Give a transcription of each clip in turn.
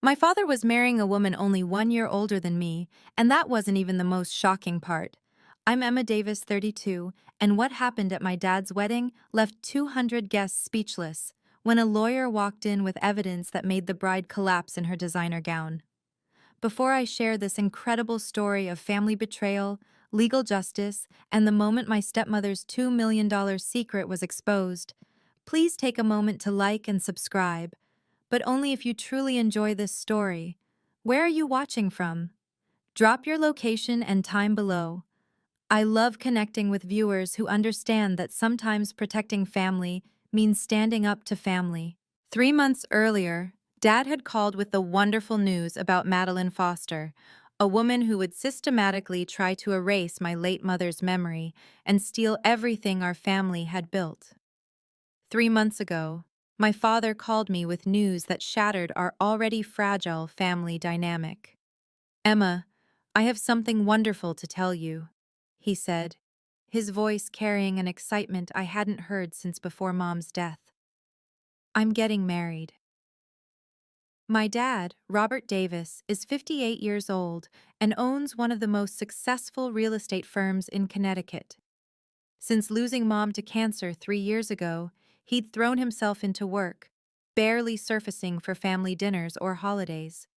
My father was marrying a woman only 1 year older than me, and that wasn't even the most shocking part. I'm Emma Davis, 32, and what happened at my dad's wedding left 200 guests speechless when a lawyer walked in with evidence that made the bride collapse in her designer gown. Before I share this incredible story of family betrayal, legal justice, and the moment my stepmother's $2 million secret was exposed, please take a moment to like and subscribe, but only if you truly enjoy this story. Where are you watching from? Drop your location and time below. I love connecting with viewers who understand that sometimes protecting family means standing up to family. 3 months earlier, Dad had called with the wonderful news about Madeline Foster, a woman who would systematically try to erase my late mother's memory and steal everything our family had built. 3 months ago, my father called me with news that shattered our already fragile family dynamic. Emma, I have something wonderful to tell you, he said, his voice carrying an excitement I hadn't heard since before Mom's death. I'm getting married. My dad, Robert Davis, is 58 years old and owns one of the most successful real estate firms in Connecticut. Since losing Mom to cancer 3 years ago, he'd thrown himself into work, barely surfacing for family dinners or holidays.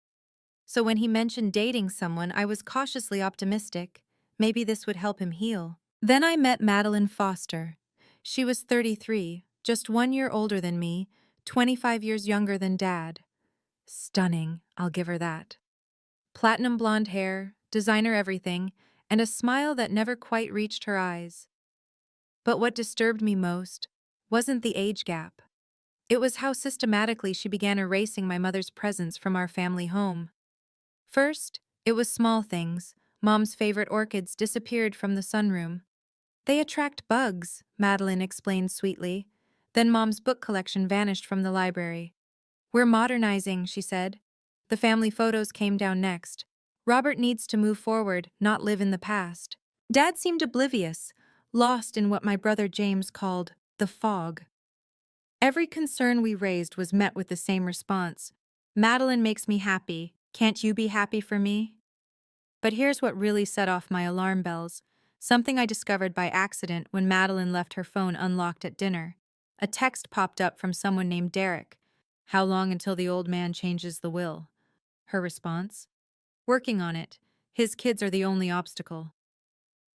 So when he mentioned dating someone, I was cautiously optimistic. Maybe this would help him heal. Then I met Madeline Foster. She was 33, just 1 year older than me, 25 years younger than Dad. Stunning, I'll give her that. Platinum blonde hair, designer everything, and a smile that never quite reached her eyes. But what disturbed me most wasn't the age gap. It was how systematically she began erasing my mother's presence from our family home. First, it was small things. Mom's favorite orchids disappeared from the sunroom. They attract bugs, Madeline explained sweetly. Then Mom's book collection vanished from the library. We're modernizing, she said. The family photos came down next. Robert needs to move forward, not live in the past. Dad seemed oblivious, lost in what my brother James called the fog. Every concern we raised was met with the same response. Madeline makes me happy. Can't you be happy for me? But here's what really set off my alarm bells. Something I discovered by accident when Madeline left her phone unlocked at dinner. A text popped up from someone named Derek. How long until the old man changes the will? Her response? Working on it. His kids are the only obstacle.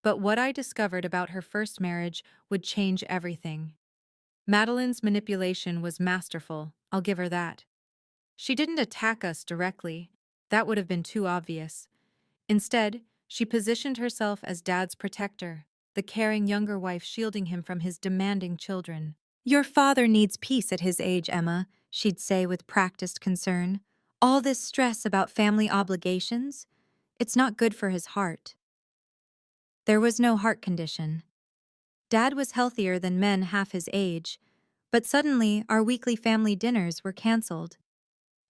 But what I discovered about her first marriage would change everything. Madeline's manipulation was masterful, I'll give her that. She didn't attack us directly. That would have been too obvious. Instead, she positioned herself as Dad's protector, the caring younger wife shielding him from his demanding children. Your father needs peace at his age, Emma, she'd say with practiced concern. All this stress about family obligations? It's not good for his heart. There was no heart condition. Dad was healthier than men half his age, but suddenly our weekly family dinners were canceled.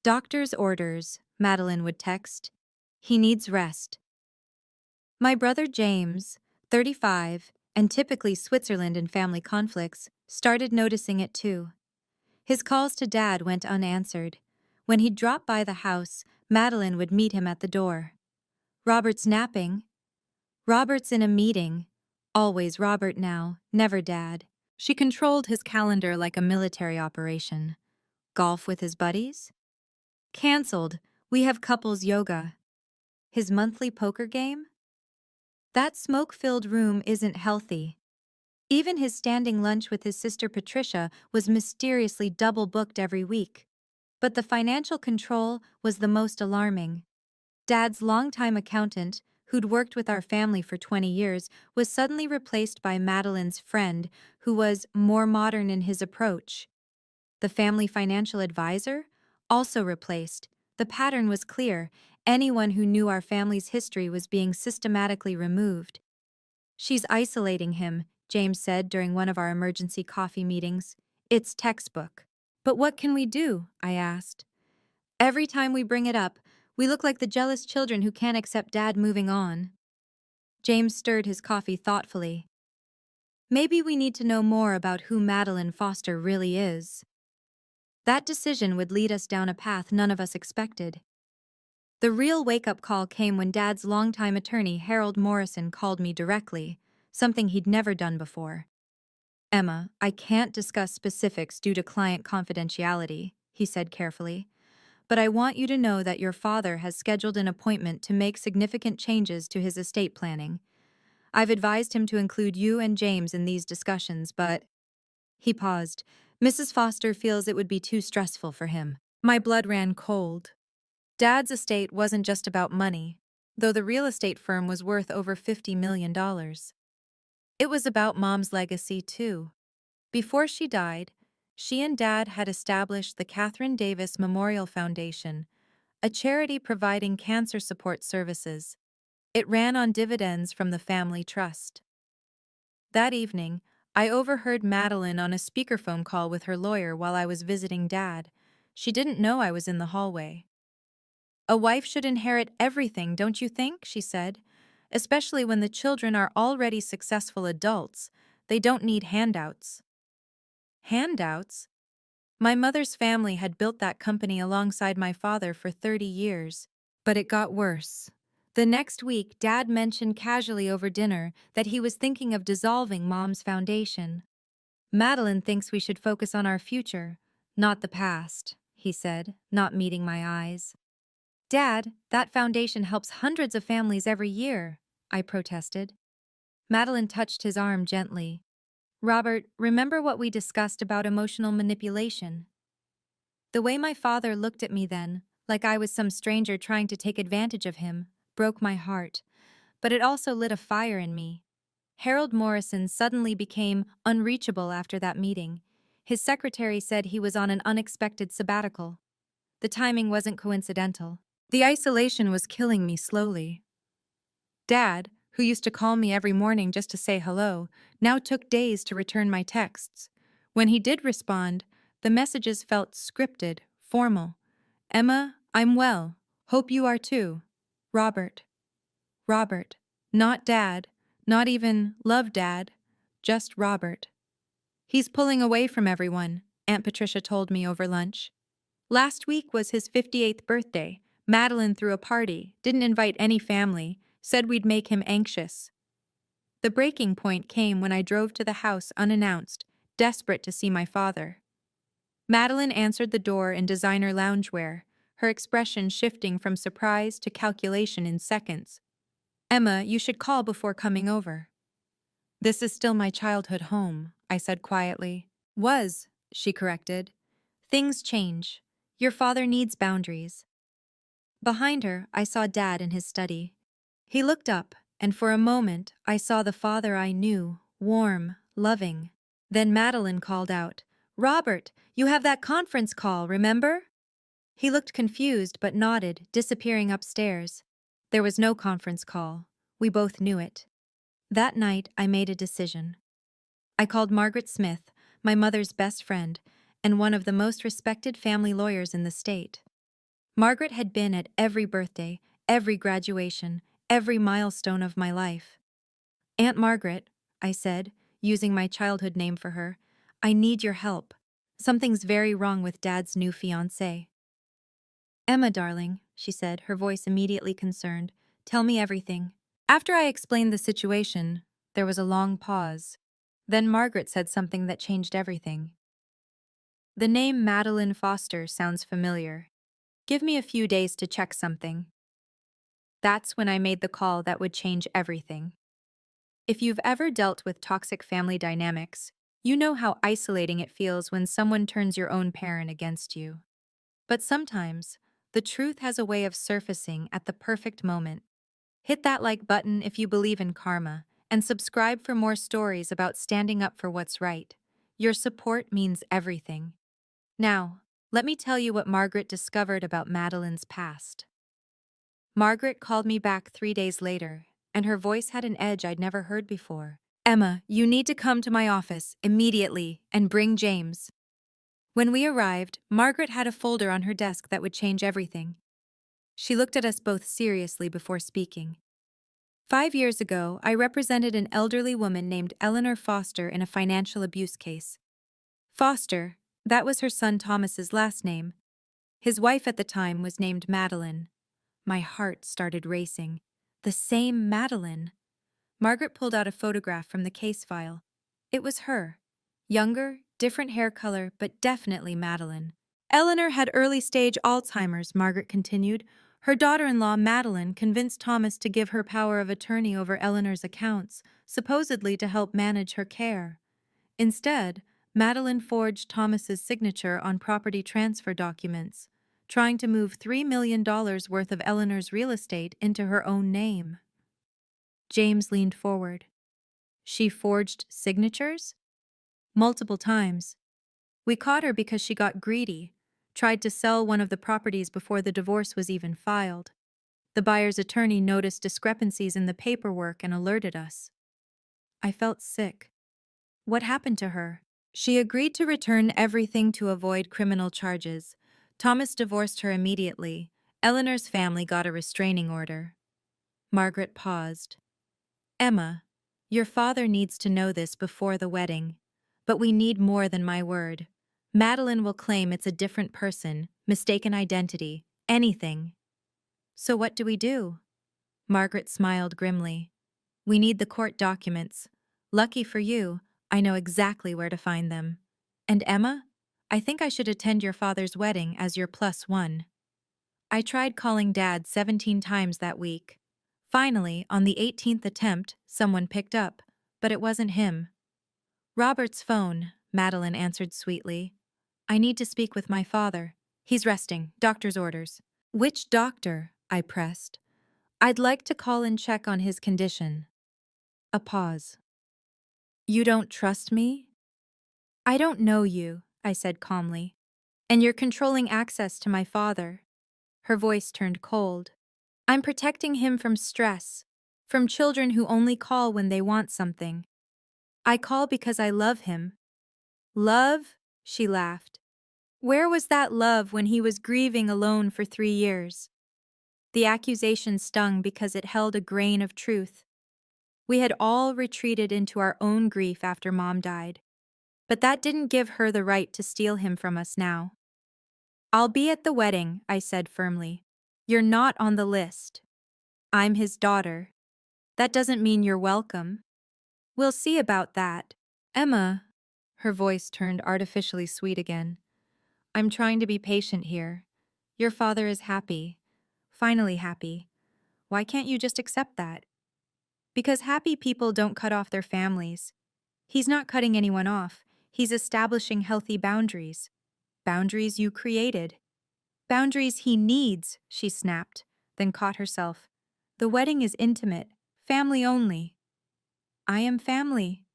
Doctor's orders, Madeline would text. He needs rest. My brother James, 35, and typically Switzerland in family conflicts, started noticing it too. His calls to Dad went unanswered. When he'd drop by the house, Madeline would meet him at the door. Robert's napping. Robert's in a meeting. Always Robert now, never Dad. She controlled his calendar like a military operation. Golf with his buddies? Cancelled. We have couples yoga. His monthly poker game? That smoke-filled room isn't healthy. Even his standing lunch with his sister Patricia was mysteriously double-booked every week. But the financial control was the most alarming. Dad's longtime accountant, who'd worked with our family for 20 years, was suddenly replaced by Madeline's friend, who was more modern in his approach. The family financial advisor? Also replaced. The pattern was clear. Anyone who knew our family's history was being systematically removed. She's isolating him, James said during one of our emergency coffee meetings. It's textbook. But what can we do? I asked. Every time we bring it up, we look like the jealous children who can't accept Dad moving on. James stirred his coffee thoughtfully. Maybe we need to know more about who Madeline Foster really is. That decision would lead us down a path none of us expected. The real wake-up call came when Dad's longtime attorney Harold Morrison called me directly, something he'd never done before. "Emma, I can't discuss specifics due to client confidentiality," he said carefully, "but I want you to know that your father has scheduled an appointment to make significant changes to his estate planning. I've advised him to include you and James in these discussions, but—" He paused. "Mrs. Foster feels it would be too stressful for him." My blood ran cold. Dad's estate wasn't just about money, though the real estate firm was worth over $50 million. It was about Mom's legacy, too. Before she died, she and Dad had established the Catherine Davis Memorial Foundation, a charity providing cancer support services. It ran on dividends from the family trust. That evening, I overheard Madeline on a speakerphone call with her lawyer while I was visiting Dad. She didn't know I was in the hallway. "A wife should inherit everything, don't you think?" she said. "Especially when the children are already successful adults. They don't need handouts." Handouts? My mother's family had built that company alongside my father for 30 years. But it got worse. The next week, Dad mentioned casually over dinner that he was thinking of dissolving Mom's foundation. "Madeline thinks we should focus on our future, not the past," he said, not meeting my eyes. "Dad, that foundation helps hundreds of families every year," I protested. Madeline touched his arm gently. "Robert, remember what we discussed about emotional manipulation?" The way my father looked at me then, like I was some stranger trying to take advantage of him, broke my heart. But it also lit a fire in me. Harold Morrison suddenly became unreachable after that meeting. His secretary said he was on an unexpected sabbatical. The timing wasn't coincidental. The isolation was killing me slowly. Dad, who used to call me every morning just to say hello, now took days to return my texts. When he did respond, the messages felt scripted, formal. "Emma, I'm well. Hope you are too. Robert." Robert. Not Dad. Not even love Dad. Just Robert. "He's pulling away from everyone," Aunt Patricia told me over lunch. "Last week was his 58th birthday. Madeline threw a party, didn't invite any family, said we'd make him anxious." The breaking point came when I drove to the house unannounced, desperate to see my father. Madeline answered the door in designer loungewear, her expression shifting from surprise to calculation in seconds. "Emma, you should call before coming over." "This is still my childhood home," I said quietly. "Was," she corrected. "Things change. Your father needs boundaries." Behind her, I saw Dad in his study. He looked up, and for a moment, I saw the father I knew, warm, loving. Then Madeline called out, "Robert, you have that conference call, remember?" He looked confused but nodded, disappearing upstairs. There was no conference call. We both knew it. That night, I made a decision. I called Margaret Smith, my mother's best friend, and one of the most respected family lawyers in the state. Margaret had been at every birthday, every graduation, every milestone of my life. "Aunt Margaret," I said, using my childhood name for her, "I need your help. Something's very wrong with Dad's new fiancée." "Emma, darling," she said, her voice immediately concerned, "tell me everything." After I explained the situation, there was a long pause. Then Margaret said something that changed everything. "The name Madeline Foster sounds familiar. Give me a few days to check something." That's when I made the call that would change everything. If you've ever dealt with toxic family dynamics, you know how isolating it feels when someone turns your own parent against you. But sometimes, the truth has a way of surfacing at the perfect moment. Hit that like button if you believe in karma, and subscribe for more stories about standing up for what's right. Your support means everything. Now, let me tell you what Margaret discovered about Madeline's past. Margaret called me back 3 days later, and her voice had an edge I'd never heard before. "Emma, you need to come to my office immediately and bring James." When we arrived, Margaret had a folder on her desk that would change everything. She looked at us both seriously before speaking. 5 years ago, I represented an elderly woman named Eleanor Foster in a financial abuse case. Foster, that was her son Thomas's last name. His wife at the time was named Madeline. My heart started racing. The same Madeline. Margaret pulled out a photograph from the case file. It was her. Younger, different hair color, but definitely Madeline. Eleanor had early-stage Alzheimer's, Margaret continued. Her daughter-in-law, Madeline, convinced Thomas to give her power of attorney over Eleanor's accounts, supposedly to help manage her care. Instead, Madeline forged Thomas's signature on property transfer documents, trying to move $3 million worth of Eleanor's real estate into her own name. James leaned forward. She forged signatures? Multiple times. We caught her because she got greedy, tried to sell one of the properties before the divorce was even filed. The buyer's attorney noticed discrepancies in the paperwork and alerted us. I felt sick. What happened to her? She agreed to return everything to avoid criminal charges. Thomas divorced her immediately. Eleanor's family got a restraining order. Margaret paused. Emma, your father needs to know this before the wedding. But we need more than my word. Madeline will claim it's a different person, mistaken identity, anything. So what do we do? Margaret smiled grimly. We need the court documents. Lucky for you, I know exactly where to find them. And Emma, I think I should attend your father's wedding as your +1. I tried calling Dad 17 times that week. Finally, on the 18th attempt, someone picked up, but it wasn't him. Robert's phone, Madeline answered sweetly. I need to speak with my father. He's resting, doctor's orders. Which doctor? I pressed. I'd like to call and check on his condition. A pause. You don't trust me? I don't know you, I said calmly. And you're controlling access to my father. Her voice turned cold. I'm protecting him from stress, from children who only call when they want something. I call because I love him. Love? She laughed. Where was that love when he was grieving alone for 3 years? The accusation stung because it held a grain of truth. We had all retreated into our own grief after Mom died. But that didn't give her the right to steal him from us now. I'll be at the wedding, I said firmly. You're not on the list. I'm his daughter. That doesn't mean you're welcome. We'll see about that. Emma, her voice turned artificially sweet again. I'm trying to be patient here. Your father is happy. Finally happy. Why can't you just accept that? Because happy people don't cut off their families. He's not cutting anyone off. He's establishing healthy boundaries. Boundaries you created. Boundaries he needs, she snapped, then caught herself. The wedding is intimate, family only. I am family.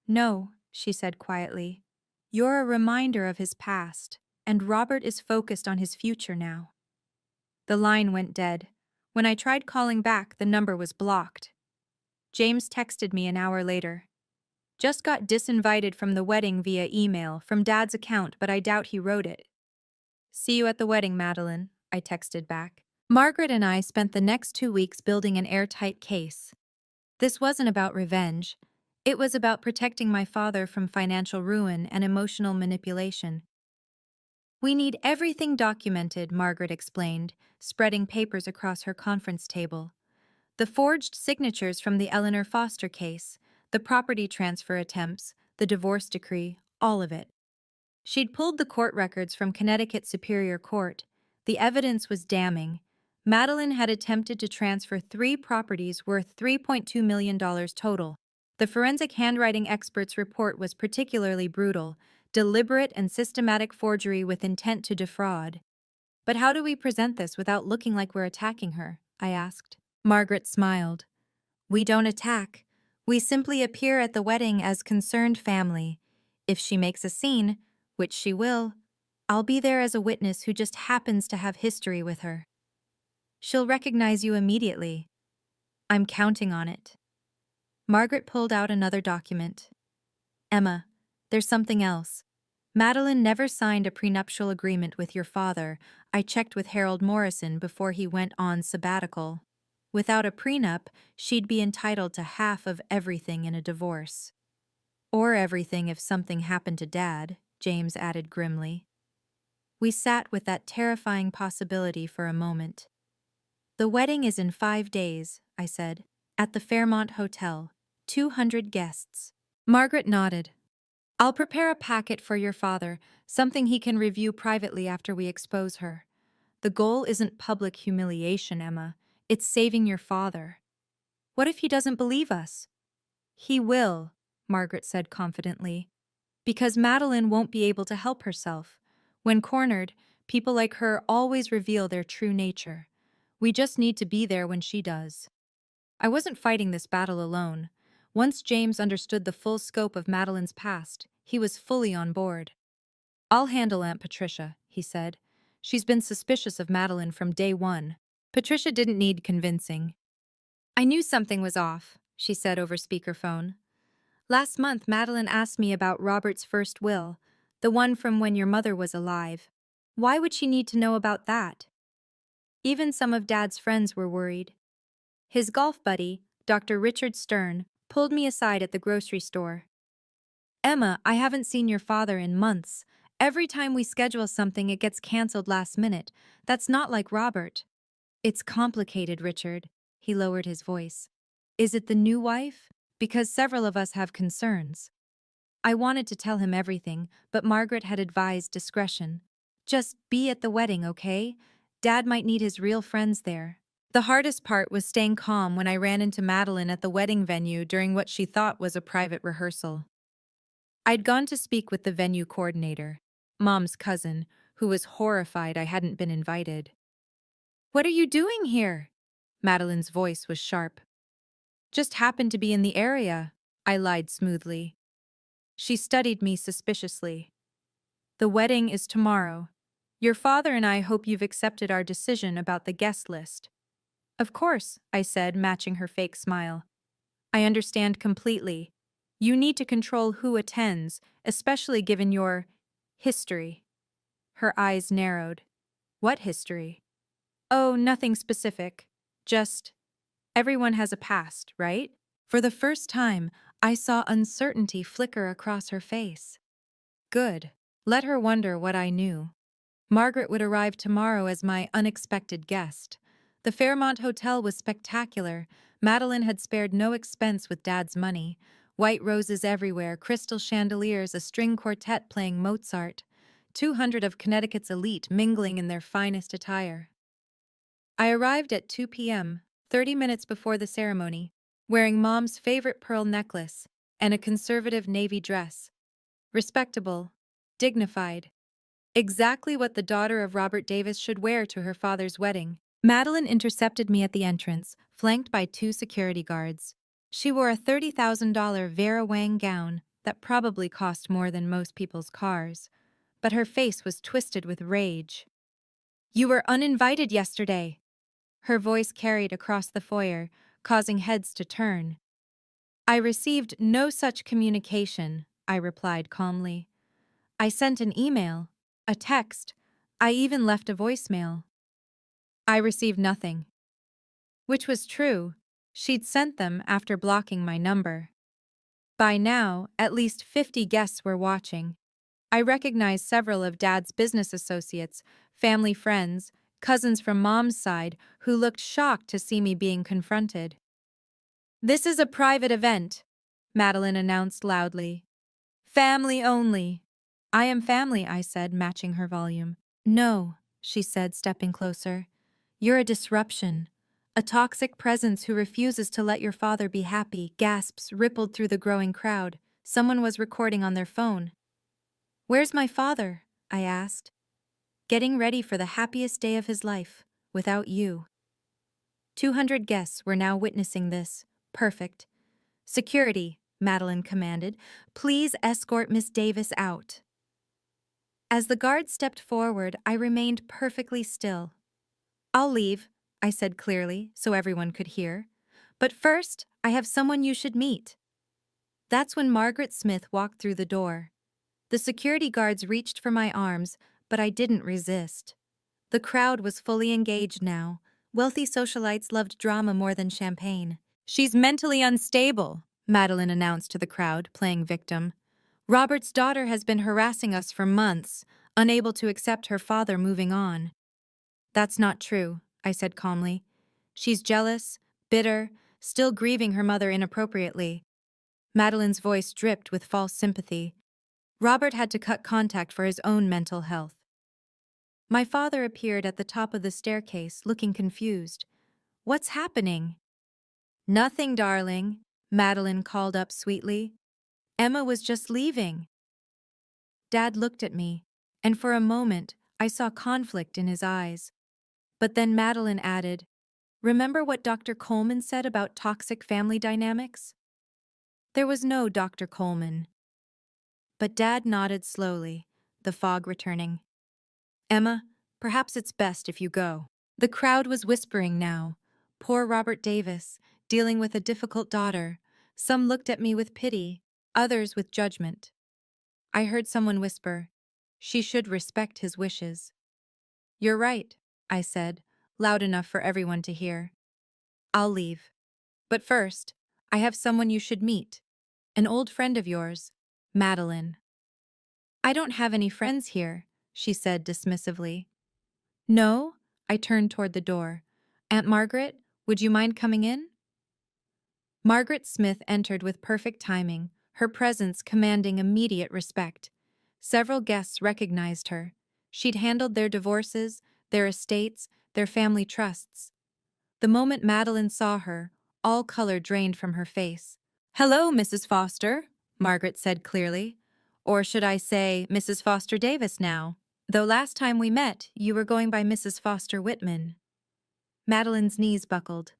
No, she said quietly. You're a reminder of his past, and Robert is focused on his future now. The line went dead. When I tried calling back, the number was blocked. James texted me an hour later. Just got disinvited from the wedding via email from Dad's account, but I doubt he wrote it. See you at the wedding, Madeline, I texted back. Margaret and I spent the next 2 weeks building an airtight case. This wasn't about revenge. It was about protecting my father from financial ruin and emotional manipulation. We need everything documented, Margaret explained, spreading papers across her conference table. The forged signatures from the Eleanor Foster case, the property transfer attempts, the divorce decree, all of it. She'd pulled the court records from Connecticut Superior Court. The evidence was damning. Madeline had attempted to transfer 3 properties worth $3.2 million total. The forensic handwriting expert's report was particularly brutal, deliberate and systematic forgery with intent to defraud. But how do we present this without looking like we're attacking her? I asked. Margaret smiled. We don't attack. We simply appear at the wedding as concerned family. If she makes a scene, which she will, I'll be there as a witness who just happens to have history with her. She'll recognize you immediately. I'm counting on it. Margaret pulled out another document. Emma, there's something else. Madeline never signed a prenuptial agreement with your father. I checked with Harold Morrison before he went on sabbatical. Without a prenup, she'd be entitled to half of everything in a divorce. Or everything if something happened to Dad, James added grimly. We sat with that terrifying possibility for a moment. The wedding is in 5 days, I said. At the Fairmont Hotel. 200 guests. Margaret nodded. I'll prepare a packet for your father, something he can review privately after we expose her. The goal isn't public humiliation, Emma. It's saving your father. What if he doesn't believe us? He will, Margaret said confidently. Because Madeline won't be able to help herself. When cornered, people like her always reveal their true nature. We just need to be there when she does. I wasn't fighting this battle alone. Once James understood the full scope of Madeline's past, he was fully on board. I'll handle Aunt Patricia, he said. She's been suspicious of Madeline from day one. Patricia didn't need convincing. I knew something was off, she said over speakerphone. Last month, Madeline asked me about Robert's first will, the one from when your mother was alive. Why would she need to know about that? Even some of Dad's friends were worried. His golf buddy, Dr. Richard Stern, pulled me aside at the grocery store. Emma, I haven't seen your father in months. Every time we schedule something, it gets canceled last minute. That's not like Robert. It's complicated, Richard. He lowered his voice. Is it the new wife? Because several of us have concerns. I wanted to tell him everything, but Margaret had advised discretion. Just be at the wedding, okay? Dad might need his real friends there. The hardest part was staying calm when I ran into Madeline at the wedding venue during what she thought was a private rehearsal. I'd gone to speak with the venue coordinator, Mom's cousin, who was horrified I hadn't been invited. What are you doing here? Madeline's voice was sharp. Just happened to be in the area, I lied smoothly. She studied me suspiciously. The wedding is tomorrow. Your father and I hope you've accepted our decision about the guest list. Of course, I said, matching her fake smile. I understand completely. You need to control who attends, especially given your history. Her eyes narrowed. What history? Oh, nothing specific. Just, everyone has a past, right? For the first time, I saw uncertainty flicker across her face. Good. Let her wonder what I knew. Margaret would arrive tomorrow as my unexpected guest. The Fairmont Hotel was spectacular. Madeline had spared no expense with Dad's money. White roses everywhere, crystal chandeliers, a string quartet playing Mozart. 200 of Connecticut's elite mingling in their finest attire. I arrived at 2 p.m., 30 minutes before the ceremony, wearing Mom's favorite pearl necklace and a conservative navy dress. Respectable, dignified. Exactly what the daughter of Robert Davis should wear to her father's wedding. Madeline intercepted me at the entrance, flanked by 2 security guards. She wore a $30,000 Vera Wang gown that probably cost more than most people's cars, but her face was twisted with rage. You were uninvited yesterday. Her voice carried across the foyer, causing heads to turn. I received no such communication, I replied calmly. I sent an email, a text. I even left a voicemail. I received nothing. Which was true. She'd sent them after blocking my number. By now, at least 50 guests were watching. I recognized several of Dad's business associates, family friends, cousins from Mom's side who looked shocked to see me being confronted. This is a private event, Madeline announced loudly. Family only. I am family, I said, matching her volume. No, she said, stepping closer. You're a disruption. A toxic presence who refuses to let your father be happy. Gasps rippled through the growing crowd. Someone was recording on their phone. Where's my father? I asked. Getting ready for the happiest day of his life, without you. 200 guests were now witnessing this. Perfect. Security, Madeline commanded. Please escort Miss Davis out. As the guard stepped forward, I remained perfectly still. I'll leave, I said clearly, so everyone could hear. But first, I have someone you should meet. That's when Margaret Smith walked through the door. The security guards reached for my arms, but I didn't resist. The crowd was fully engaged now. Wealthy socialites loved drama more than champagne. She's mentally unstable, Madeline announced to the crowd, playing victim. Robert's daughter has been harassing us for months, unable to accept her father moving on. That's not true, I said calmly. She's jealous, bitter, still grieving her mother inappropriately. Madeline's voice dripped with false sympathy. Robert had to cut contact for his own mental health. My father appeared at the top of the staircase, looking confused. What's happening? Nothing, darling, Madeline called up sweetly. Emma was just leaving. Dad looked at me, and for a moment, I saw conflict in his eyes. But then Madeline added, "Remember what Dr. Coleman said about toxic family dynamics?" There was no Dr. Coleman. But Dad nodded slowly, the fog returning. "Emma, perhaps it's best if you go." The crowd was whispering now. Poor Robert Davis, dealing with a difficult daughter. Some looked at me with pity, others with judgment. I heard someone whisper, "She should respect his wishes." "You're right," I said, loud enough for everyone to hear. "I'll leave. But first, I have someone you should meet. An old friend of yours, Madeline." "I don't have any friends here," she said dismissively. "No?" I turned toward the door. "Aunt Margaret, would you mind coming in?" Margaret Smith entered with perfect timing, her presence commanding immediate respect. Several guests recognized her. She'd handled their divorces, their estates, their family trusts. The moment Madeline saw her, all color drained from her face. "Hello, Mrs. Foster," Margaret said clearly. "Or should I say, Mrs. Foster Davis now? Though last time we met, you were going by Mrs. Foster Whitman." Madeline's knees buckled.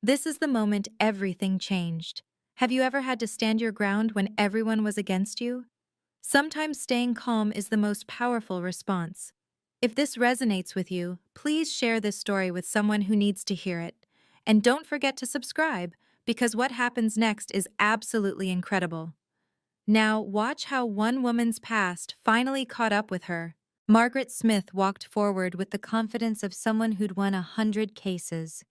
This is the moment everything changed. Have you ever had to stand your ground when everyone was against you? Sometimes staying calm is the most powerful response. If this resonates with you, please share this story with someone who needs to hear it. And don't forget to subscribe, because what happens next is absolutely incredible. Now, watch how one woman's past finally caught up with her. Margaret Smith walked forward with the confidence of someone who'd won 100 cases.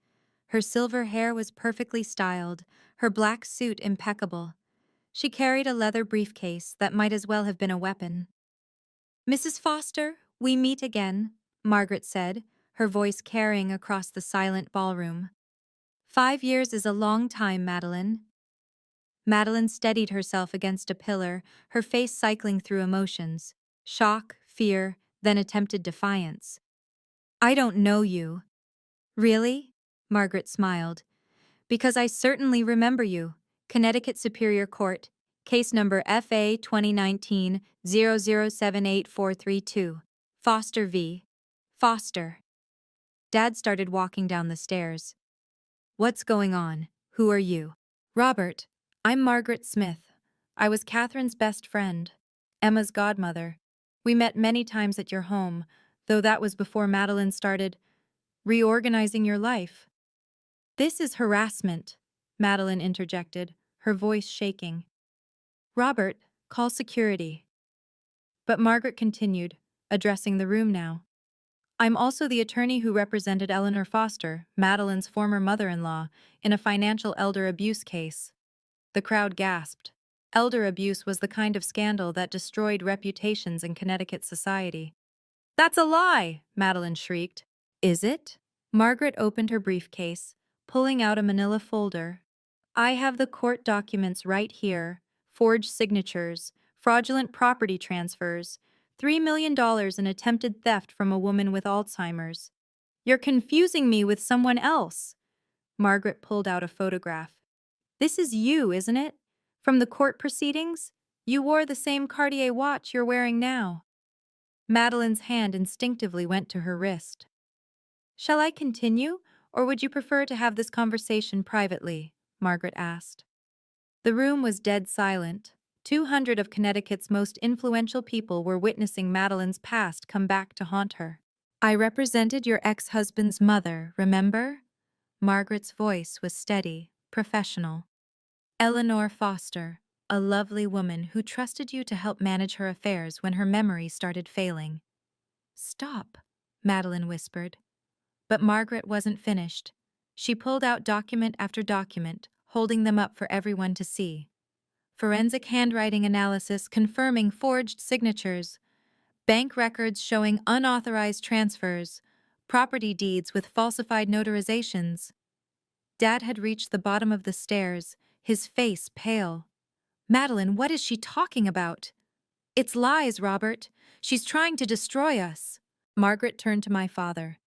Her silver hair was perfectly styled, her black suit impeccable. She carried a leather briefcase that might as well have been a weapon. "Mrs. Foster, we meet again," Margaret said, her voice carrying across the silent ballroom. "5 years is a long time, Madeline." Madeline steadied herself against a pillar, her face cycling through emotions. Shock, fear, then attempted defiance. "I don't know you." "Really?" Margaret smiled. "Because I certainly remember you. Connecticut Superior Court, case number FA 2019-0078432. Foster v. Foster." Dad started walking down the stairs. "What's going on? Who are you?" "Robert, I'm Margaret Smith. I was Catherine's best friend, Emma's godmother. We met many times at your home, though that was before Madeline started reorganizing your life." "This is harassment," Madeline interjected, her voice shaking. "Robert, call security." But Margaret continued, addressing the room now. "I'm also the attorney who represented Eleanor Foster, Madeline's former mother-in-law, in a financial elder abuse case." The crowd gasped. Elder abuse was the kind of scandal that destroyed reputations in Connecticut society. "That's a lie!" Madeline shrieked. "Is it?" Margaret opened her briefcase, pulling out a manila folder. "I have the court documents right here. Forged signatures, fraudulent property transfers, $3 million in attempted theft from a woman with Alzheimer's." "You're confusing me with someone else." Margaret pulled out a photograph. "This is you, isn't it? From the court proceedings? You wore the same Cartier watch you're wearing now." Madeline's hand instinctively went to her wrist. "Shall I continue, or would you prefer to have this conversation privately?" Margaret asked. The room was dead silent. 200 of Connecticut's most influential people were witnessing Madeline's past come back to haunt her. "I represented your ex-husband's mother, remember?" Margaret's voice was steady, professional. "Eleanor Foster, a lovely woman who trusted you to help manage her affairs when her memory started failing." "Stop," Madeline whispered. But Margaret wasn't finished. She pulled out document after document, holding them up for everyone to see. Forensic handwriting analysis confirming forged signatures, bank records showing unauthorized transfers, property deeds with falsified notarizations. Dad had reached the bottom of the stairs, his face pale. Madeline, what is she talking about? It's lies, Robert. She's trying to destroy us. Margaret turned to my father.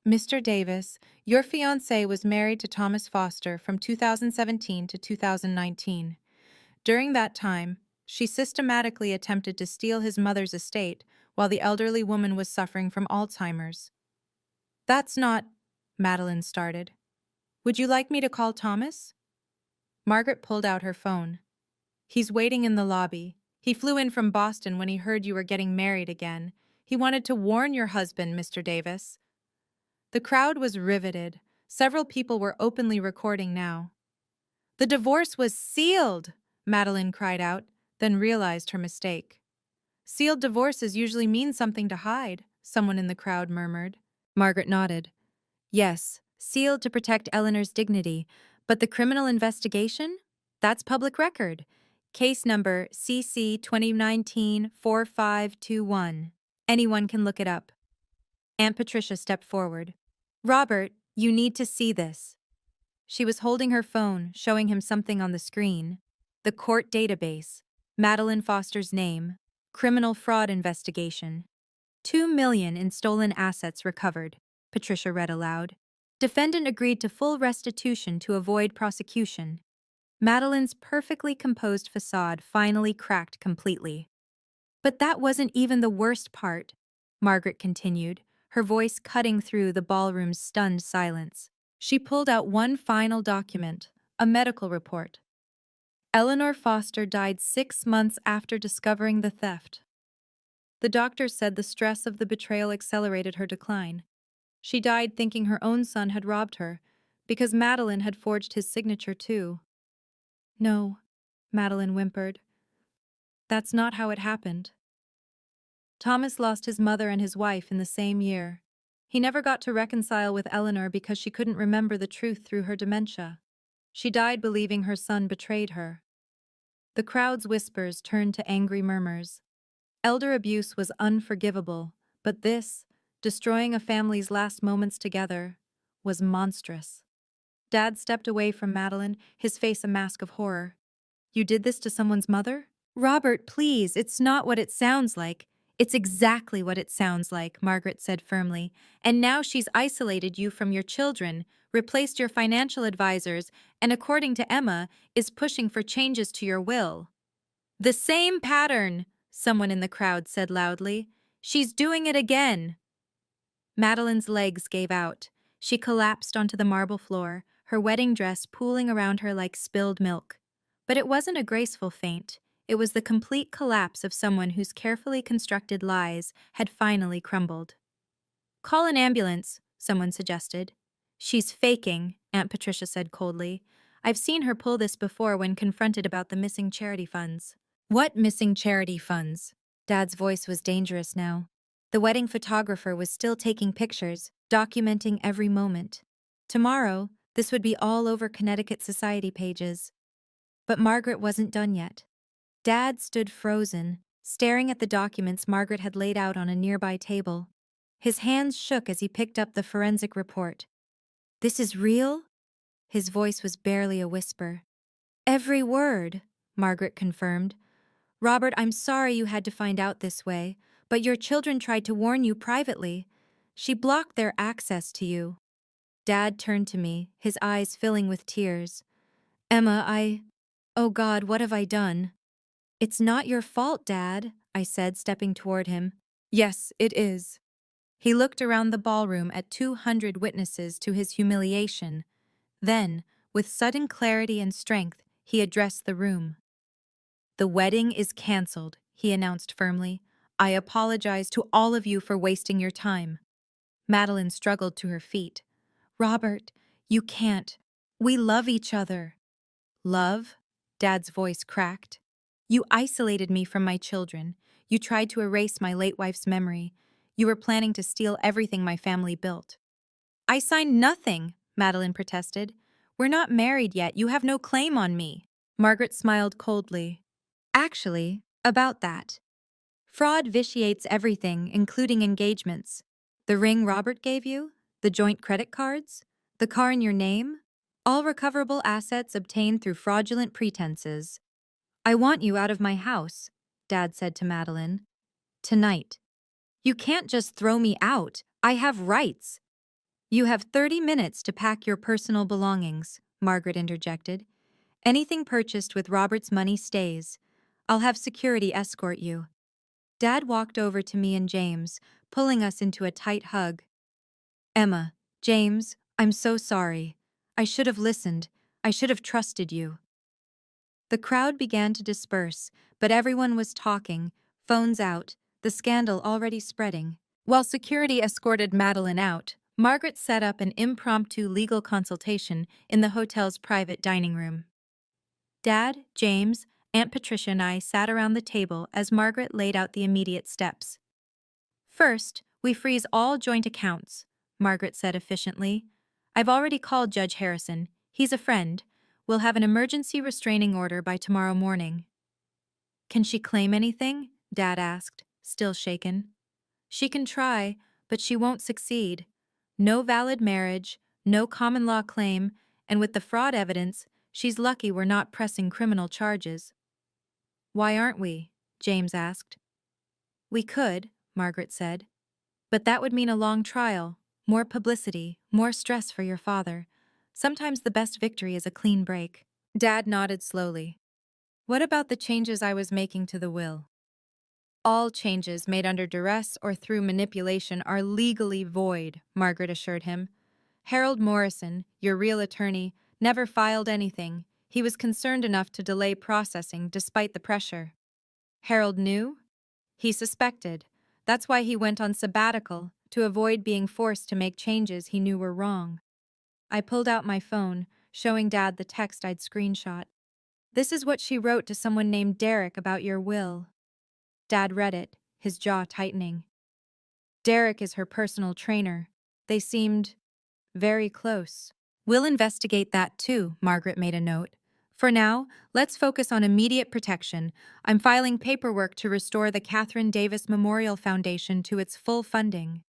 Mr. Davis, your fiancé was married to Thomas Foster from 2017 to 2019. During that time, she systematically attempted to steal his mother's estate while the elderly woman was suffering from Alzheimer's. That's not, Madeline started. Would you like me to call Thomas? Margaret pulled out her phone. He's waiting in the lobby. He flew in from Boston when he heard you were getting married again. He wanted to warn your husband, Mr. Davis. The crowd was riveted. Several people were openly recording now. The divorce was sealed, Madeline cried out, then realized her mistake. Sealed divorces usually mean something to hide, someone in the crowd murmured. Margaret nodded. Yes, sealed to protect Eleanor's dignity, but the criminal investigation? That's public record. Case number CC 2019-4521. Anyone can look it up. Aunt Patricia stepped forward. Robert, you need to see this. She was holding her phone, showing him something on the screen. The court database. Madeline Foster's name. Criminal fraud investigation. 2 million in stolen assets recovered, Patricia read aloud. Defendant agreed to full restitution to avoid prosecution. Madeline's perfectly composed facade finally cracked completely. But that wasn't even the worst part, Margaret continued, her voice cutting through the ballroom's stunned silence. She pulled out one final document, a medical report. Eleanor Foster died 6 months after discovering the theft. The doctor said the stress of the betrayal accelerated her decline. She died thinking her own son had robbed her, because Madeline had forged his signature too. No, Madeline whimpered. That's not how it happened. Thomas lost his mother and his wife in the same year. He never got to reconcile with Eleanor because she couldn't remember the truth through her dementia. She died believing her son betrayed her. The crowd's whispers turned to angry murmurs. Elder abuse was unforgivable, but this, destroying a family's last moments together, was monstrous. Dad stepped away from Madeline, his face a mask of horror. You did this to someone's mother? Robert, please, it's not what it sounds like. It's exactly what it sounds like, Margaret said firmly. And now she's isolated you from your children, replaced your financial advisors, and according to Emma, is pushing for changes to your will. The same pattern, someone in the crowd said loudly. She's doing it again. Madeline's legs gave out. She collapsed onto the marble floor, her wedding dress pooling around her like spilled milk. But it wasn't a graceful faint. It was the complete collapse of someone whose carefully constructed lies had finally crumbled. Call an ambulance, someone suggested. She's faking, Aunt Patricia said coldly. I've seen her pull this before when confronted about the missing charity funds. What missing charity funds? Dad's voice was dangerous now. The wedding photographer was still taking pictures, documenting every moment. Tomorrow, this would be all over Connecticut Society pages. But Margaret wasn't done yet. Dad stood frozen, staring at the documents Margaret had laid out on a nearby table. His hands shook as he picked up the forensic report. This is real? His voice was barely a whisper. Every word, Margaret confirmed. Robert, I'm sorry you had to find out this way, but your children tried to warn you privately. She blocked their access to you. Dad turned to me, his eyes filling with tears. Emma, Oh God, what have I done? It's not your fault, Dad, I said, stepping toward him. Yes, it is. He looked around the ballroom at 200 witnesses to his humiliation. Then, with sudden clarity and strength, he addressed the room. The wedding is canceled, he announced firmly. I apologize to all of you for wasting your time. Madeline struggled to her feet. Robert, you can't. We love each other. Love? Dad's voice cracked. You isolated me from my children. You tried to erase my late wife's memory. You were planning to steal everything my family built. I signed nothing, Madeline protested. We're not married yet. You have no claim on me. Margaret smiled coldly. Actually, about that. Fraud vitiates everything, including engagements. The ring Robert gave you? The joint credit cards? The car in your name? All recoverable assets obtained through fraudulent pretenses. I want you out of my house, Dad said to Madeline. Tonight. You can't just throw me out. I have rights. You have 30 minutes to pack your personal belongings, Margaret interjected. Anything purchased with Robert's money stays. I'll have security escort you. Dad walked over to me and James, pulling us into a tight hug. Emma, James, I'm so sorry. I should have listened. I should have trusted you. The crowd began to disperse, but everyone was talking, phones out, the scandal already spreading. While security escorted Madeline out, Margaret set up an impromptu legal consultation in the hotel's private dining room. Dad, James, Aunt Patricia and I sat around the table as Margaret laid out the immediate steps. First, we freeze all joint accounts, Margaret said efficiently. I've already called Judge Harrison. He's a friend. We'll have an emergency restraining order by tomorrow morning. Can she claim anything? Dad asked, still shaken. She can try, but she won't succeed. No valid marriage, no common law claim, and with the fraud evidence, she's lucky we're not pressing criminal charges. Why aren't we? James asked. We could, Margaret said. But that would mean a long trial, more publicity, more stress for your father. Sometimes the best victory is a clean break. Dad nodded slowly. What about the changes I was making to the will? All changes made under duress or through manipulation are legally void, Margaret assured him. Harold Morrison, your real attorney, never filed anything. He was concerned enough to delay processing despite the pressure. Harold knew? He suspected. That's why he went on sabbatical, to avoid being forced to make changes he knew were wrong. I pulled out my phone, showing Dad the text I'd screenshot. This is what she wrote to someone named Derek about your will. Dad read it, his jaw tightening. Derek is her personal trainer. They seemed very close. We'll investigate that too, Margaret made a note. For now, let's focus on immediate protection. I'm filing paperwork to restore the Catherine Davis Memorial Foundation to its full funding.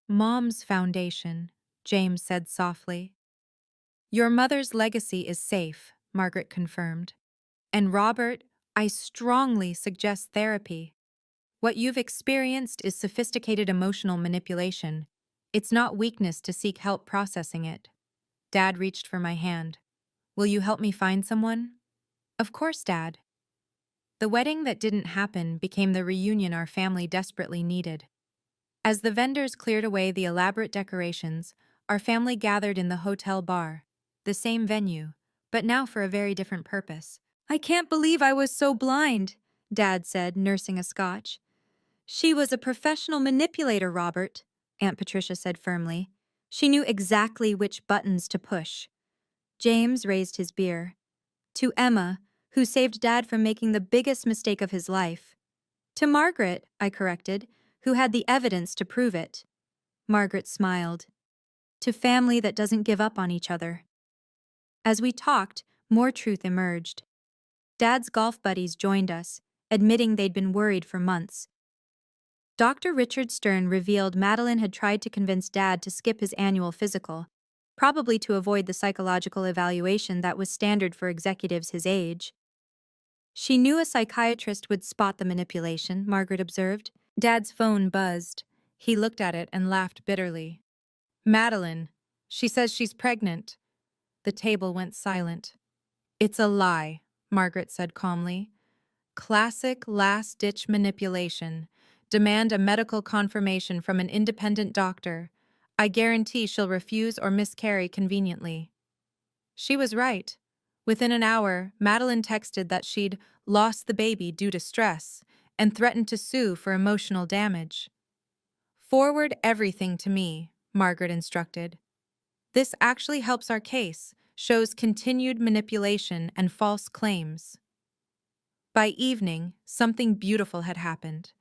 Mom's foundation, James said softly. Your mother's legacy is safe, Margaret confirmed. And Robert, I strongly suggest therapy. What you've experienced is sophisticated emotional manipulation. It's not weakness to seek help processing it. Dad reached for my hand. Will you help me find someone? Of course, Dad. The wedding that didn't happen became the reunion our family desperately needed. As the vendors cleared away the elaborate decorations, our family gathered in the hotel bar, the same venue, but now for a very different purpose. I can't believe I was so blind, Dad said, nursing a scotch. She was a professional manipulator, Robert, Aunt Patricia said firmly. She knew exactly which buttons to push. James raised his beer. To Emma, who saved Dad from making the biggest mistake of his life. To Margaret, I corrected, who had the evidence to prove it. Margaret smiled. To family that doesn't give up on each other. As we talked, more truth emerged. Dad's golf buddies joined us, admitting they'd been worried for months. Dr. Richard Stern revealed Madeline had tried to convince Dad to skip his annual physical, probably to avoid the psychological evaluation that was standard for executives his age. She knew a psychiatrist would spot the manipulation, Margaret observed. Dad's phone buzzed. He looked at it and laughed bitterly. Madeline. She says she's pregnant. The table went silent. It's a lie, Margaret said calmly. Classic last-ditch manipulation. Demand a medical confirmation from an independent doctor. I guarantee she'll refuse or miscarry conveniently. She was right. Within an hour, Madeline texted that she'd lost the baby due to stress and threatened to sue for emotional damage. Forward everything to me, Margaret instructed. This actually helps our case, shows continued manipulation and false claims. By evening, something beautiful had happened.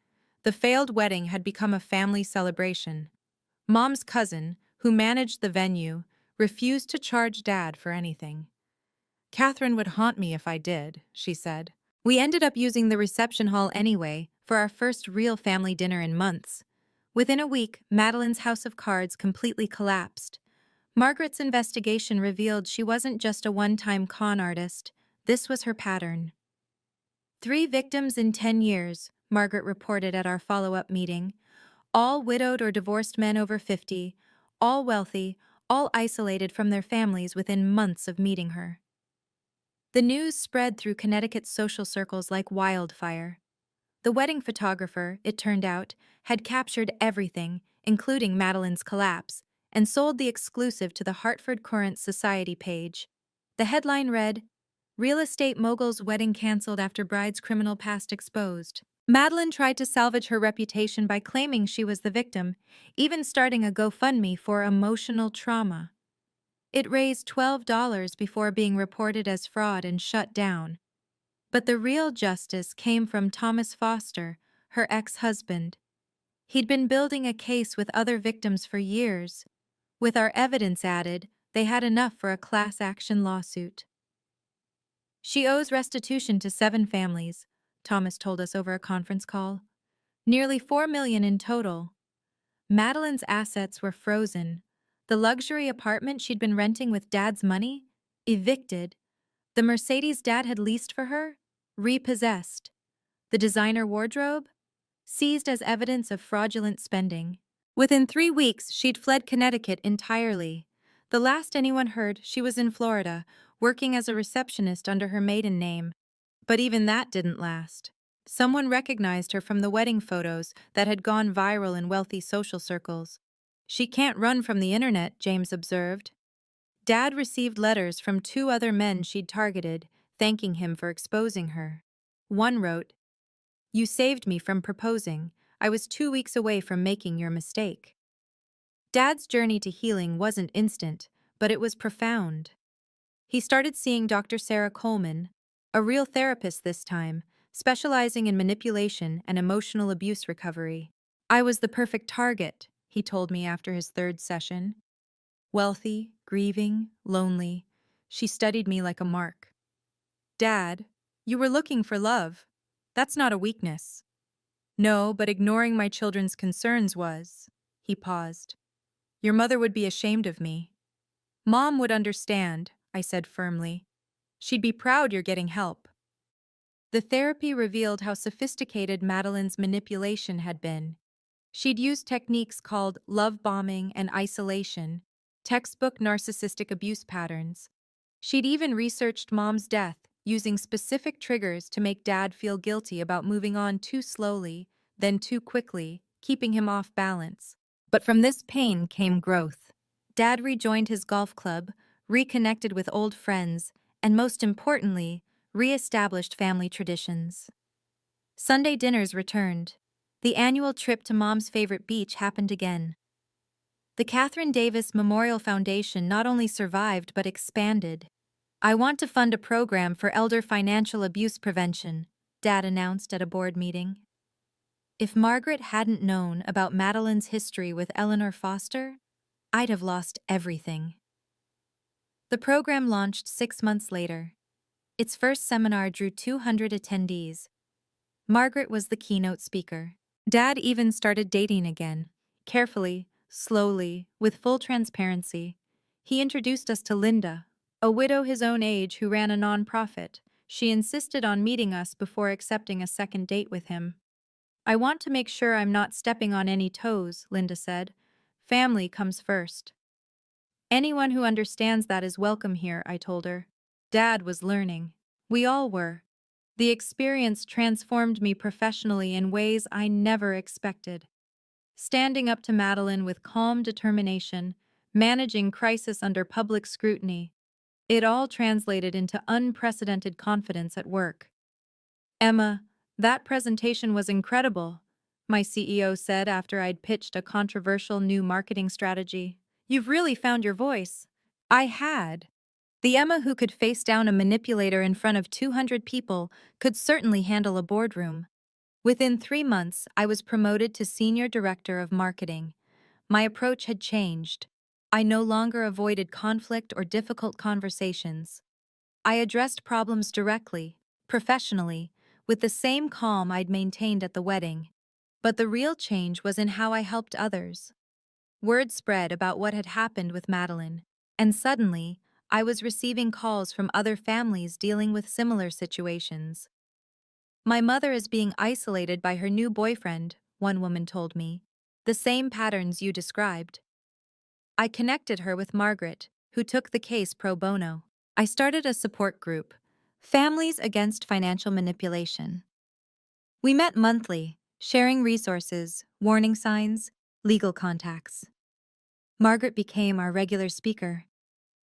The failed wedding had become a family celebration. Mom's cousin, who managed the venue, refused to charge Dad for anything. Catherine would haunt me if I did, she said. We ended up using the reception hall anyway for our first real family dinner in months. Within a week, Madeline's house of cards completely collapsed. Margaret's investigation revealed she wasn't just a one-time con artist. This was her pattern. 3 victims in 10 years, Margaret reported at our follow-up meeting. All widowed or divorced men over 50, all wealthy, all isolated from their families within months of meeting her. The news spread through Connecticut's social circles like wildfire. The wedding photographer, it turned out, had captured everything, including Madeline's collapse, and sold the exclusive to the Hartford Courant Society page. The headline read, "Real estate mogul's wedding canceled after bride's criminal past exposed." Madeline tried to salvage her reputation by claiming she was the victim, even starting a GoFundMe for emotional trauma. It raised $12 before being reported as fraud and shut down. But the real justice came from Thomas Foster, her ex-husband. He'd been building a case with other victims for years. With our evidence added, they had enough for a class action lawsuit. She owes restitution to 7 families, Thomas told us over a conference call. Nearly $4 million in total. Madeline's assets were frozen. The luxury apartment she'd been renting with Dad's money? Evicted. The Mercedes Dad had leased for her? Repossessed. The designer wardrobe? Seized as evidence of fraudulent spending. Within 3 weeks, she'd fled Connecticut entirely. The last anyone heard, she was in Florida, working as a receptionist under her maiden name. But even that didn't last. Someone recognized her from the wedding photos that had gone viral in wealthy social circles. "She can't run from the internet," James observed. Dad received letters from 2 other men she'd targeted, thanking him for exposing her. One wrote, "You saved me from proposing. I was 2 weeks away from making your mistake." Dad's journey to healing wasn't instant, but it was profound. He started seeing Dr. Sarah Coleman, a real therapist this time, specializing in manipulation and emotional abuse recovery. "I was the perfect target," he told me after his 3rd session. Wealthy, grieving, lonely, she studied me like a mark. "Dad, you were looking for love. That's not a weakness." "No, but ignoring my children's concerns was." He paused. "Your mother would be ashamed of me." "Mom would understand," I said firmly. "She'd be proud you're getting help." The therapy revealed how sophisticated Madeline's manipulation had been. She'd used techniques called love bombing and isolation, textbook narcissistic abuse patterns. She'd even researched Mom's death, using specific triggers to make Dad feel guilty about moving on too slowly, then too quickly, keeping him off balance. But from this pain came growth. Dad rejoined his golf club, reconnected with old friends, and most importantly, re-established family traditions. Sunday dinners returned. The annual trip to Mom's favorite beach happened again. The Catherine Davis Memorial Foundation not only survived but expanded. "I want to fund a program for elder financial abuse prevention," Dad announced at a board meeting. If Margaret hadn't known about Madeline's history with Eleanor Foster, I'd have lost everything. The program launched 6 months later. Its first seminar drew 200 attendees. Margaret was the keynote speaker. Dad even started dating again. Carefully, slowly, with full transparency. He introduced us to Linda, a widow his own age who ran a nonprofit. She insisted on meeting us before accepting a second date with him. "I want to make sure I'm not stepping on any toes," Linda said. "Family comes first." "Anyone who understands that is welcome here," I told her. Dad was learning. We all were. The experience transformed me professionally in ways I never expected. Standing up to Madeline with calm determination, managing crisis under public scrutiny, it all translated into unprecedented confidence at work. "Emma, that presentation was incredible," my CEO said after I'd pitched a controversial new marketing strategy. "You've really found your voice." I had. The Emma who could face down a manipulator in front of 200 people could certainly handle a boardroom. Within 3 months, I was promoted to Senior Director of Marketing. My approach had changed. I no longer avoided conflict or difficult conversations. I addressed problems directly, professionally, with the same calm I'd maintained at the wedding. But the real change was in how I helped others. Word spread about what had happened with Madeline, and suddenly, I was receiving calls from other families dealing with similar situations. My mother is being isolated by her new boyfriend, one woman told me. The same patterns you described. I connected her with Margaret, who took the case pro bono. I started a support group, Families Against Financial Manipulation. We met monthly, sharing resources, warning signs, legal contacts. Margaret became our regular speaker.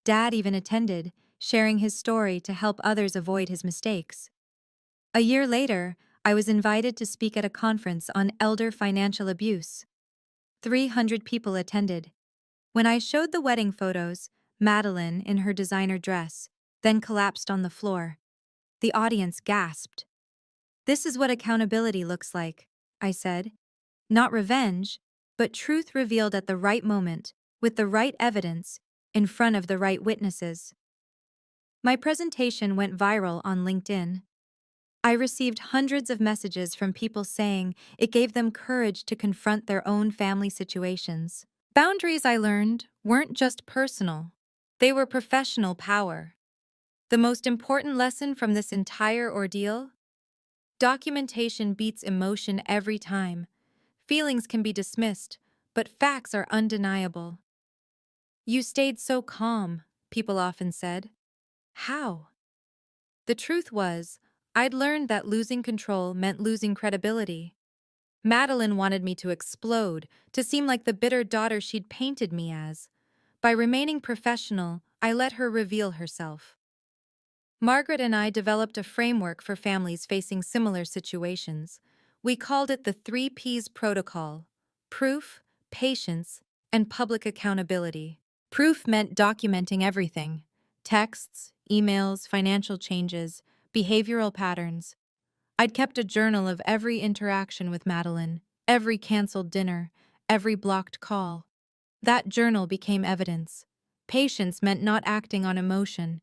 Dad even attended, sharing his story to help others avoid his mistakes. A year later, I was invited to speak at a conference on elder financial abuse. 300 people attended. When I showed the wedding photos, Madeline, in her designer dress, then collapsed on the floor. The audience gasped. "This is what accountability looks like," I said. "Not revenge, but truth revealed at the right moment, with the right evidence, in front of the right witnesses." My presentation went viral on LinkedIn. I received hundreds of messages from people saying it gave them courage to confront their own family situations. Boundaries, I learned, weren't just personal. They were professional power. The most important lesson from this entire ordeal? Documentation beats emotion every time. Feelings can be dismissed, but facts are undeniable. "You stayed so calm," people often said. How? The truth was, I'd learned that losing control meant losing credibility. Madeline wanted me to explode, to seem like the bitter daughter she'd painted me as. By remaining professional, I let her reveal herself. Margaret and I developed a framework for families facing similar situations. We called it the 3Ps protocol: proof, patience, and public accountability. Proof meant documenting everything: texts, emails, financial changes, behavioral patterns. I'd kept a journal of every interaction with Madeline, every canceled dinner, every blocked call. That journal became evidence. Patience meant not acting on emotion.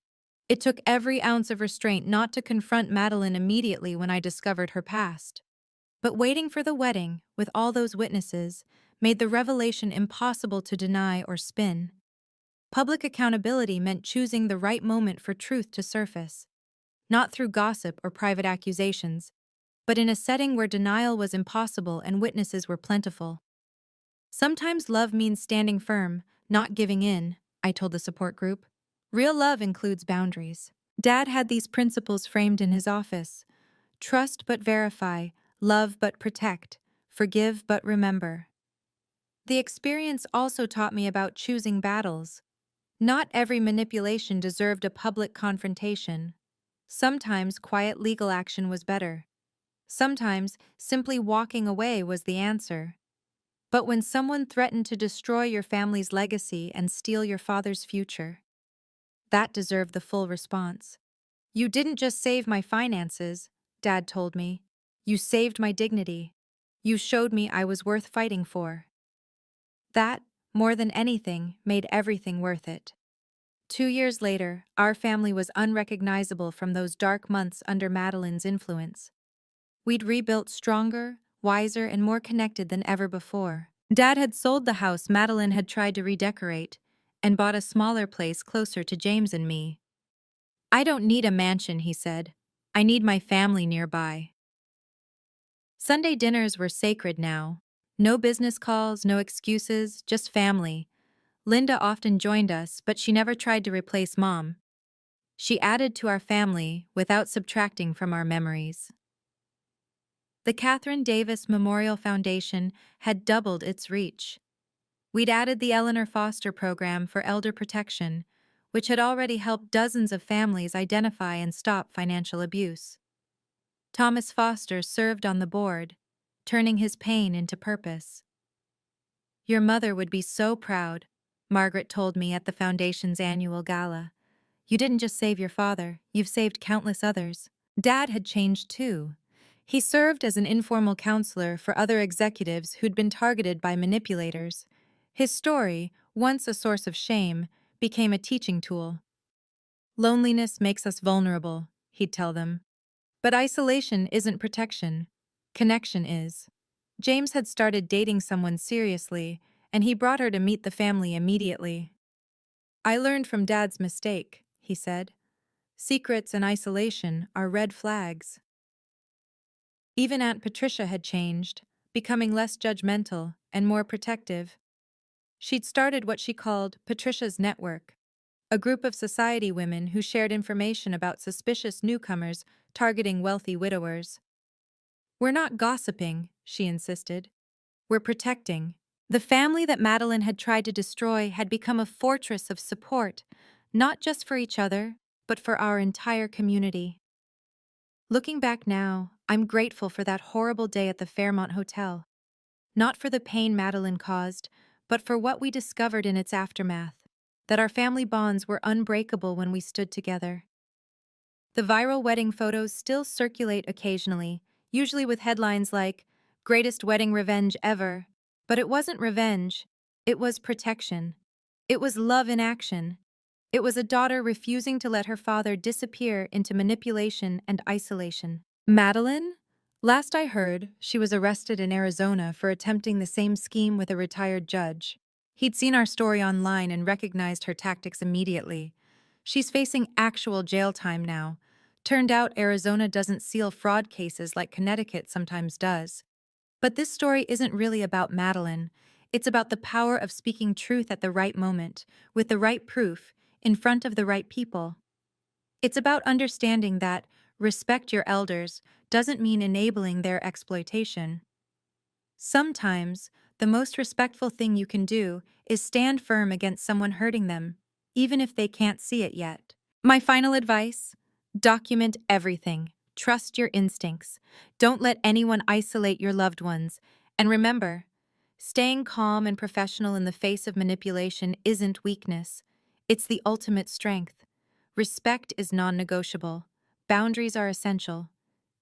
It took every ounce of restraint not to confront Madeline immediately when I discovered her past. But waiting for the wedding, with all those witnesses, made the revelation impossible to deny or spin. Public accountability meant choosing the right moment for truth to surface, not through gossip or private accusations, but in a setting where denial was impossible and witnesses were plentiful. Sometimes love means standing firm, not giving in, I told the support group. Real love includes boundaries. Dad had these principles framed in his office: trust but verify, love but protect, forgive but remember. The experience also taught me about choosing battles. Not every manipulation deserved a public confrontation. Sometimes quiet legal action was better. Sometimes simply walking away was the answer. But when someone threatened to destroy your family's legacy and steal your father's future, that deserved the full response. "You didn't just save my finances," Dad told me. "You saved my dignity. You showed me I was worth fighting for." That, more than anything, made everything worth it. 2 years later, our family was unrecognizable from those dark months under Madeline's influence. We'd rebuilt stronger, wiser, and more connected than ever before. Dad had sold the house Madeline had tried to redecorate and bought a smaller place closer to James and me. "I don't need a mansion," he said. "I need my family nearby." Sunday dinners were sacred now. No business calls, no excuses, just family. Linda often joined us, but she never tried to replace Mom. She added to our family without subtracting from our memories. The Catherine Davis Memorial Foundation had doubled its reach. We'd added the Eleanor Foster Program for elder protection, which had already helped dozens of families identify and stop financial abuse. Thomas Foster served on the board, turning his pain into purpose. "Your mother would be so proud," Margaret told me at the foundation's annual gala. "You didn't just save your father, you've saved countless others." Dad had changed too. He served as an informal counselor for other executives who'd been targeted by manipulators. His story, once a source of shame, became a teaching tool. "Loneliness makes us vulnerable," he'd tell them. "But isolation isn't protection. Connection is." James had started dating someone seriously, and he brought her to meet the family immediately. "I learned from Dad's mistake," he said. "Secrets and isolation are red flags." Even Aunt Patricia had changed, becoming less judgmental and more protective. She'd started what she called Patricia's Network, a group of society women who shared information about suspicious newcomers targeting wealthy widowers. "We're not gossiping," she insisted. "We're protecting." The family that Madeline had tried to destroy had become a fortress of support, not just for each other, but for our entire community. Looking back now, I'm grateful for that horrible day at the Fairmont Hotel. Not for the pain Madeline caused, but for what we discovered in its aftermath, that our family bonds were unbreakable when we stood together. The viral wedding photos still circulate occasionally, usually with headlines like, "Greatest wedding revenge ever." But it wasn't revenge, it was protection. It was love in action. It was a daughter refusing to let her father disappear into manipulation and isolation. Madeline? Last I heard, she was arrested in Arizona for attempting the same scheme with a retired judge. He'd seen our story online and recognized her tactics immediately. She's facing actual jail time now. Turned out Arizona doesn't seal fraud cases like Connecticut sometimes does. But this story isn't really about Madeline. It's about the power of speaking truth at the right moment, with the right proof, in front of the right people. It's about understanding that respect your elders doesn't mean enabling their exploitation. Sometimes, the most respectful thing you can do is stand firm against someone hurting them, even if they can't see it yet. My final advice: document everything. Trust your instincts. Don't let anyone isolate your loved ones. And remember, staying calm and professional in the face of manipulation isn't weakness. It's the ultimate strength. Respect is non-negotiable. Boundaries are essential.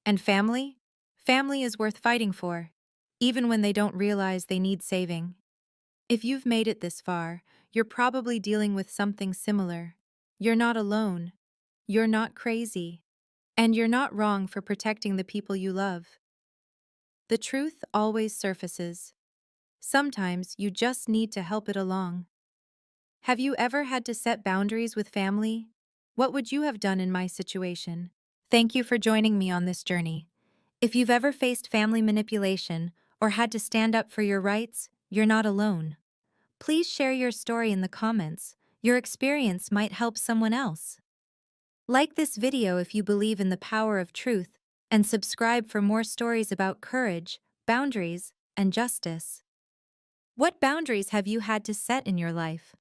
And family? Family is worth fighting for, even when they don't realize they need saving. If you've made it this far, you're probably dealing with something similar. You're not alone. You're not crazy. And you're not wrong for protecting the people you love. The truth always surfaces. Sometimes you just need to help it along. Have you ever had to set boundaries with family? What would you have done in my situation? Thank you for joining me on this journey. If you've ever faced family manipulation or had to stand up for your rights, you're not alone. Please share your story in the comments. Your experience might help someone else. Like this video if you believe in the power of truth, and subscribe for more stories about courage, boundaries, and justice. What boundaries have you had to set in your life?